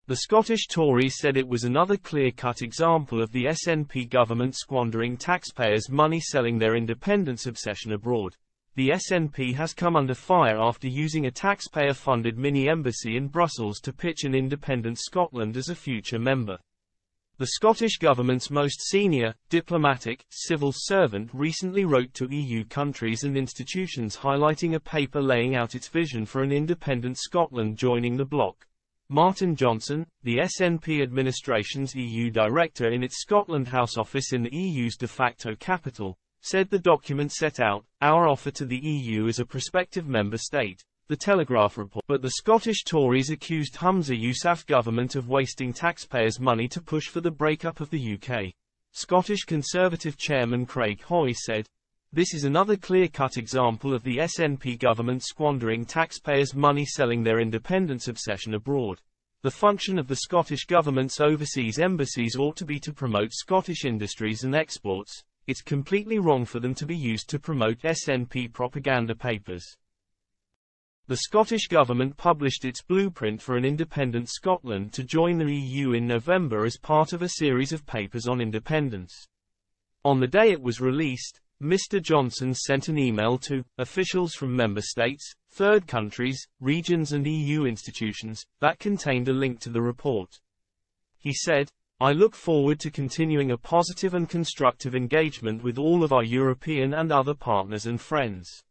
The Scottish Tories said it was another clear-cut example of the SNP government squandering taxpayers' money selling their independence obsession abroad. The SNP has come under fire after using a taxpayer-funded mini-embassy in Brussels to pitch an independent Scotland as a future member. The Scottish government's most senior, diplomatic, civil servant recently wrote to EU countries and institutions highlighting a paper laying out its vision for an independent Scotland joining the bloc. Martin Johnson, the SNP administration's EU director in its Scotland House office in the EU's de facto capital, said the document set out our offer to the EU as a prospective member state, the Telegraph report. But the Scottish Tories accused Humza Yousaf's government of wasting taxpayers' money to push for the breakup of the UK. Scottish Conservative chairman Craig Hoy said, "This is another clear-cut example of the SNP government squandering taxpayers' money selling their independence obsession abroad. The function of the Scottish government's overseas embassies ought to be to promote Scottish industries and exports. It's completely wrong for them to be used to promote SNP propaganda papers." The Scottish government published its blueprint for an independent Scotland to join the EU in November as part of a series of papers on independence. On the day it was released, Mr. Johnson sent an email to officials from member states, third countries, regions and EU institutions that contained a link to the report. He said, "I look forward to continuing a positive and constructive engagement with all of our European and other partners and friends.